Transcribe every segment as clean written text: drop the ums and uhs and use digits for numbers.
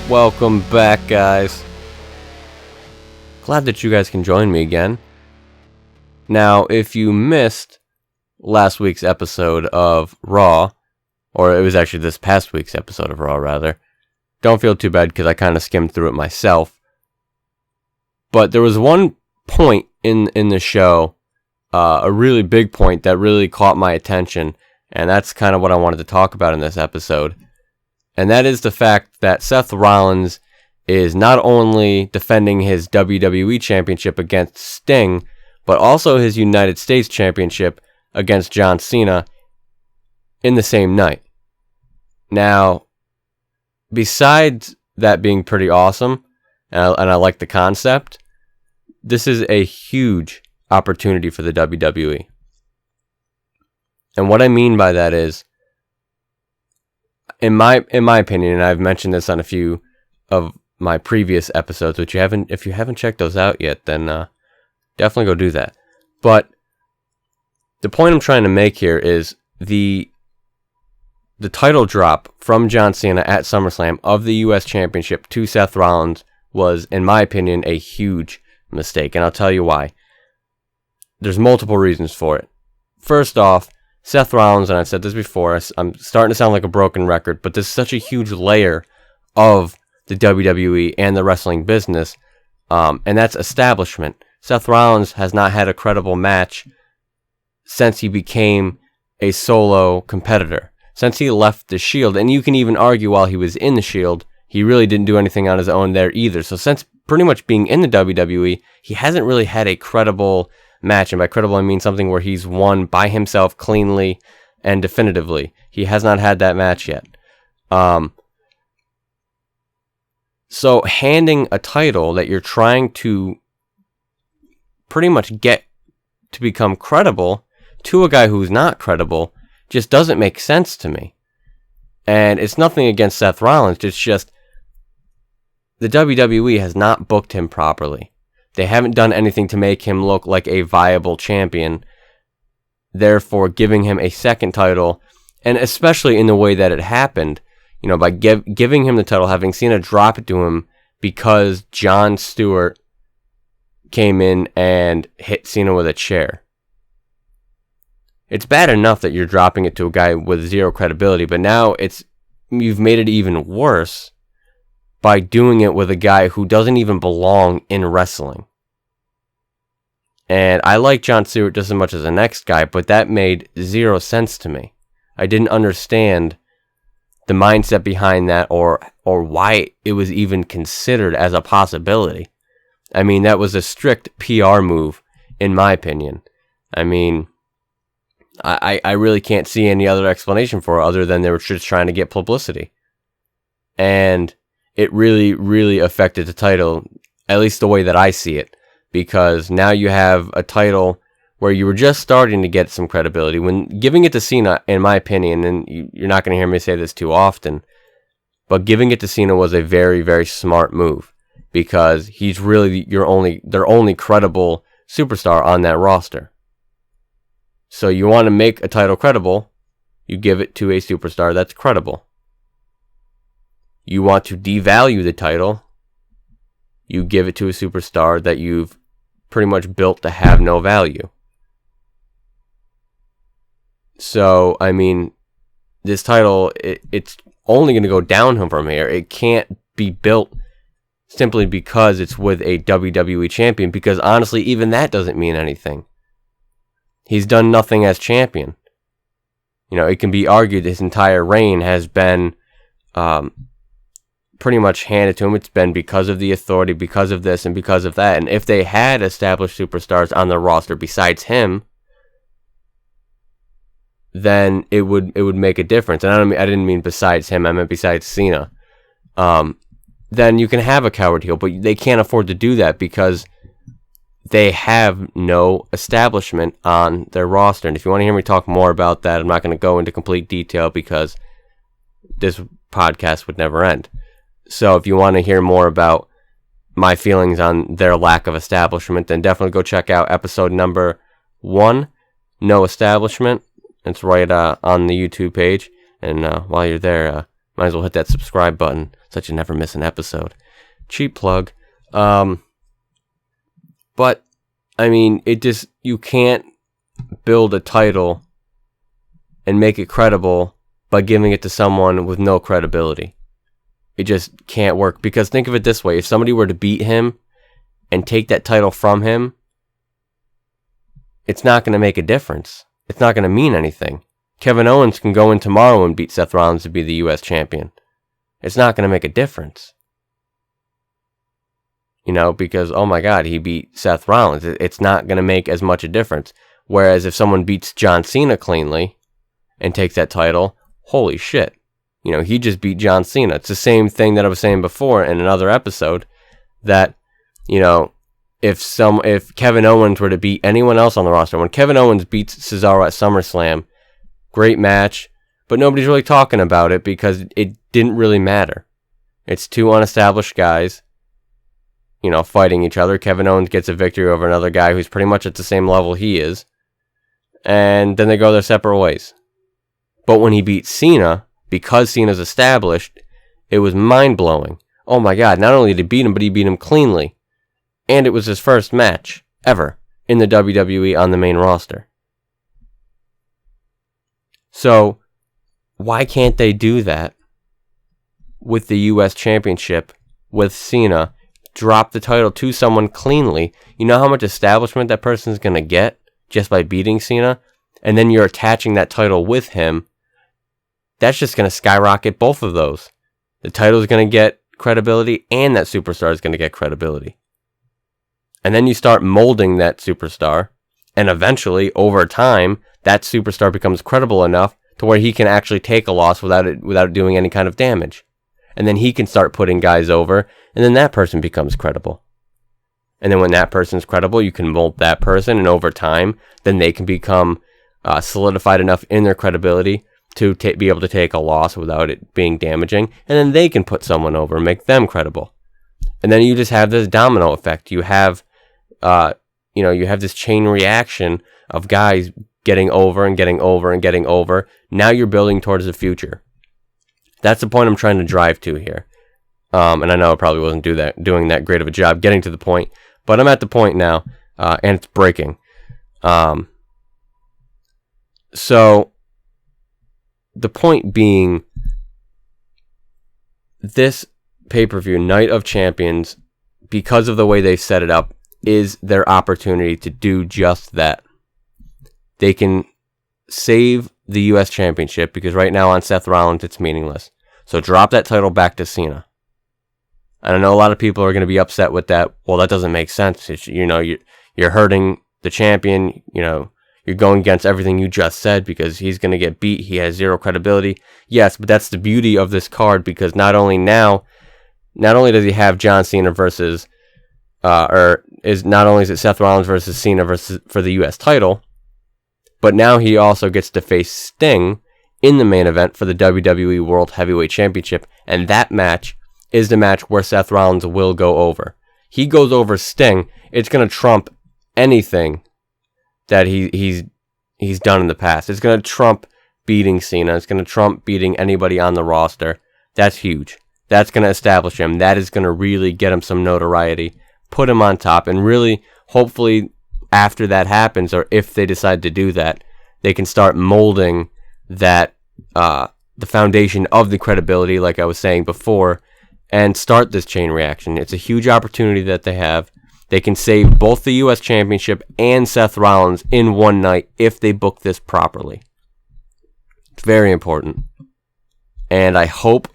Welcome back, guys. Glad that you guys can join me again. Now, if you missed last week's episode of Raw, or it was actually this past week's episode of Raw, rather, don't feel too bad because I kind of skimmed through it myself. But there was one point in the show, a really big point that really caught my attention, and that's kind of what I wanted to talk about in this episode. And that is the fact that Seth Rollins is not only defending his WWE Championship against Sting, but also his United States Championship against John Cena in the same night. Now, besides that being pretty awesome, and I like the concept, this is a huge opportunity for the WWE. And what I mean by that is, in my opinion, and I've mentioned this on a few of my previous episodes, which if you haven't checked those out yet, then definitely go do that. But the point I'm trying to make here is the title drop from John Cena at SummerSlam of the U.S. Championship to Seth Rollins was, in my opinion, a huge mistake, and I'll tell you why. There's multiple reasons for it. First off, Seth Rollins, and I've said this before, I'm starting to sound like a broken record, but this is such a huge layer of the WWE and the wrestling business, and that's establishment. Seth Rollins has not had a credible match since he became a solo competitor, since he left the Shield, and you can even argue while he was in the Shield, he really didn't do anything on his own there either. So since pretty much being in the WWE, he hasn't really had a credible match, and by credible I mean something where he's won by himself cleanly and definitively. He has not had that match yet. So handing a title that you're trying to pretty much get to become credible to a guy who's not credible just doesn't make sense to me. And it's nothing against Seth Rollins, it's just the WWE has not booked him properly. They haven't done anything to make him look like a viable champion, therefore giving him a second title, and especially in the way that it happened, you know, by giving him the title, having Cena drop it to him because Jon Stewart came in and hit Cena with a chair. It's bad enough that you're dropping it to a guy with zero credibility, but now you've made it even worse by doing it with a guy who doesn't even belong in wrestling. And I like Jon Stewart just as much as the next guy, but that made zero sense to me. I didn't understand the mindset behind that or why it was even considered as a possibility. I mean, that was a strict PR move, in my opinion. I mean, I really can't see any other explanation for it other than they were just trying to get publicity. And it really, really affected the title, at least the way that I see it, because now you have a title where you were just starting to get some credibility. When giving it to Cena, in my opinion, and you're not going to hear me say this too often, but giving it to Cena was a very, very smart move, because he's really their only credible superstar on that roster. So you want to make a title credible, you give it to a superstar that's credible. You want to devalue the title, you give it to a superstar that you've pretty much built to have no value. So, I mean, this title, it's only going to go downhill from here. It can't be built simply because it's with a WWE champion, because honestly, even that doesn't mean anything. He's done nothing as champion. You know, it can be argued his entire reign has been pretty much handed to him. It's been because of the authority, because of this, and because of that. And if they had established superstars on the roster besides him, then it would make a difference. And I didn't mean besides him, I meant besides Cena. Then you can have a coward heel, but they can't afford to do that because they have no establishment on their roster. And if you want to hear me talk more about that, I'm not going to go into complete detail because this podcast would never end. So if you want to hear more about my feelings on their lack of establishment, then definitely go check out episode number 1, No Establishment. It's right on the YouTube page. And while you're there, Might as well hit that subscribe button so that you never miss an episode. Cheap plug. But, I mean, you can't build a title and make it credible by giving it to someone with no credibility. It just can't work. Because think of it this way. If somebody were to beat him and take that title from him, it's not going to make a difference. It's not going to mean anything. Kevin Owens can go in tomorrow and beat Seth Rollins to be the U.S. champion. It's not going to make a difference. Because, oh my God, he beat Seth Rollins. It's not going to make as much a difference. Whereas if someone beats John Cena cleanly and takes that title, holy shit. He just beat John Cena. It's the same thing that I was saying before in another episode, that, if Kevin Owens were to beat anyone else on the roster, when Kevin Owens beats Cesaro at SummerSlam, great match, but nobody's really talking about it because it didn't really matter. It's two unestablished guys, fighting each other. Kevin Owens gets a victory over another guy who's pretty much at the same level he is, and then they go their separate ways. But when he beat Cena, because Cena's established, it was mind-blowing. Oh my God, not only did he beat him, but he beat him cleanly. And it was his first match ever in the WWE on the main roster. So, why can't they do that with the U.S. Championship with Cena? Drop the title to someone cleanly. You know how much establishment that person's going to get just by beating Cena? And then you're attaching that title with him. That's just going to skyrocket both of those. The title's going to get credibility, and that superstar is going to get credibility. And then you start molding that superstar, and eventually, over time, that superstar becomes credible enough to where he can actually take a loss without it doing any kind of damage. And then he can start putting guys over, and then that person becomes credible. And then when that person's credible, you can mold that person, and over time, then they can become solidified enough in their credibility to be able to take a loss without it being damaging, and then they can put someone over and make them credible. And then you just have this domino effect. You have, you have this chain reaction of guys getting over and getting over and getting over. Now you're building towards the future. That's the point I'm trying to drive to here. And I know I probably wasn't doing that great of a job getting to the point, but I'm at the point now, and it's breaking. So, the point being, this pay-per-view, Night of Champions, because of the way they set it up, is their opportunity to do just that. They can save the U.S. Championship, because right now on Seth Rollins, it's meaningless. So drop that title back to Cena. And I know a lot of people are going to be upset with that. Well, that doesn't make sense. It's, you're hurting the champion, you're going against everything you just said because he's going to get beat. He has zero credibility. Yes, but that's the beauty of this card, because not only does he have John Cena versus, not only is it Seth Rollins versus Cena for the U.S. title, but now he also gets to face Sting in the main event for the WWE World Heavyweight Championship, and that match is the match where Seth Rollins will go over. He goes over Sting, it's going to trump anything that he's done in the past. It's going to trump beating Cena. It's going to trump beating anybody on the roster. That's huge. That's going to establish him. That is going to really get him some notoriety, put him on top, and really, hopefully, after that happens, or if they decide to do that, they can start molding that, the foundation of the credibility, like I was saying before, and start this chain reaction. It's a huge opportunity that they have. They can save both the U.S. Championship and Seth Rollins in one night if they book this properly. It's very important. And I hope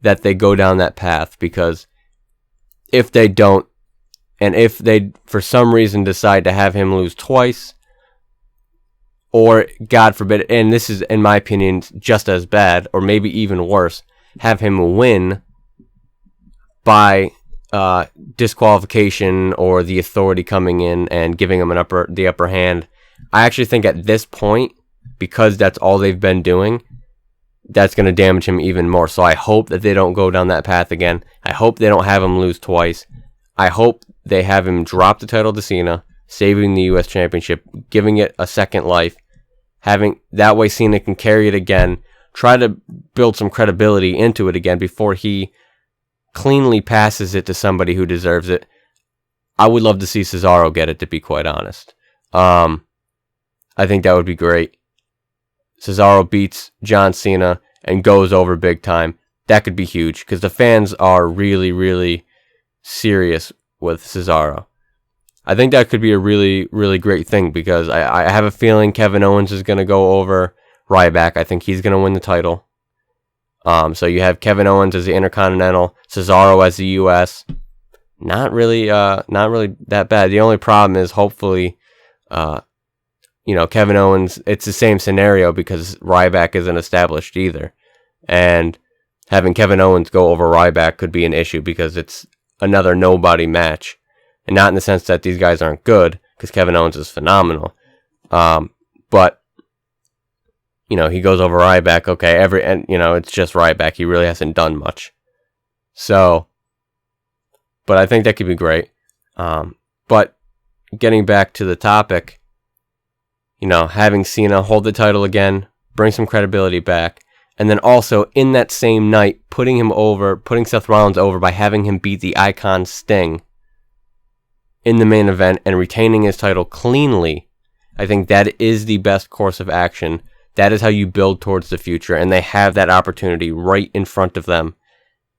that they go down that path, because if they don't, and if they, for some reason, decide to have him lose twice, or, God forbid, and this is, in my opinion, just as bad, or maybe even worse, have him win by disqualification or the authority coming in and giving him the upper hand. I actually think at this point, because that's all they've been doing, that's going to damage him even more. So I hope that they don't go down that path again. I hope they don't have him lose twice. I hope they have him drop the title to Cena, saving the U.S. Championship, giving it a second life. That way Cena can carry it again, try to build some credibility into it again before he cleanly passes it to somebody who deserves it. I would love to see Cesaro get it, to be quite honest. I think that would be great. Cesaro beats John Cena and goes over big time. That could be huge because the fans are really, really serious with Cesaro. I think that could be a really, really great thing because I have a feeling Kevin Owens is going to go over Ryback. I think he's going to win the title. So you have Kevin Owens as the Intercontinental, Cesaro as the US. Not really that bad. The only problem is hopefully, Kevin Owens, it's the same scenario because Ryback isn't established either. And having Kevin Owens go over Ryback could be an issue because it's another nobody match. And not in the sense that these guys aren't good, because Kevin Owens is phenomenal. But, he goes over Ryback, okay, it's just Ryback. He really hasn't done much. So, but I think that could be great. But getting back to the topic, having Cena hold the title again, bring some credibility back, and then also in that same night, putting Seth Rollins over by having him beat the Icon Sting in the main event and retaining his title cleanly. I think that is the best course of action. That is how you build towards the future, and they have that opportunity right in front of them.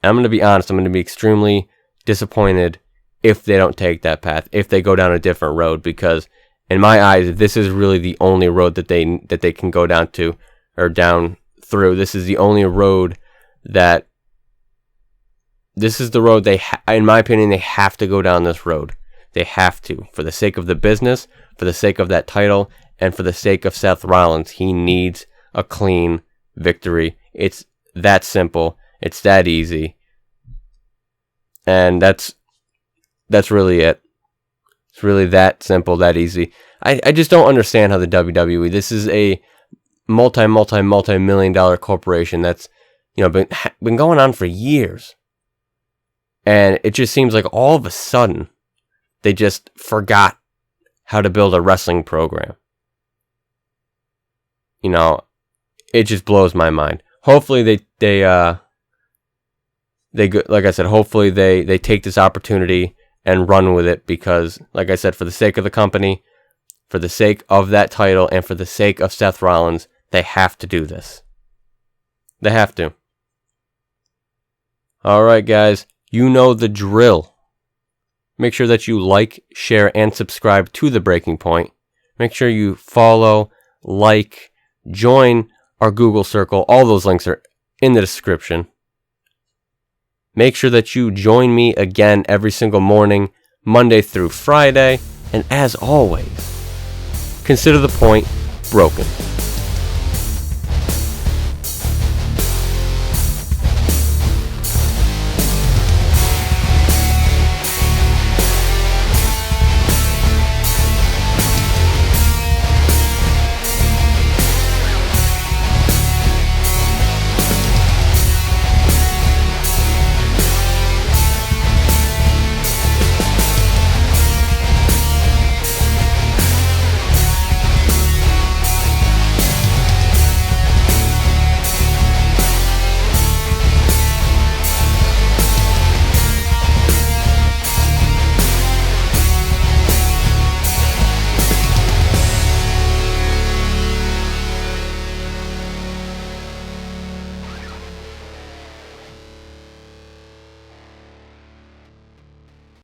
And I'm going to be honest, I'm going to be extremely disappointed if they don't take that path, if they go down a different road, because in my eyes, this is really the only road that they can go down through. This is the only road in my opinion, they have to go down this road. They have to, for the sake of the business, for the sake of that title, and for the sake of Seth Rollins. He needs a clean victory. It's that simple. It's that easy. And that's really it. It's really that simple, that easy. I just don't understand how the WWE, this is a multi-million dollar corporation that's, been going on for years. And it just seems like all of a sudden, they just forgot how to build a wrestling program. It just blows my mind. Hopefully they like I said, hopefully they take this opportunity and run with it because, like I said, for the sake of the company, for the sake of that title, and for the sake of Seth Rollins, they have to do this. They have to. All right, guys, you know the drill. Make sure that you like, share, and subscribe to The Breaking Point. Make sure you follow, like, join our Google Circle. All those links are in the description. Make sure that you join me again every single morning, Monday through Friday. And as always, consider the point broken.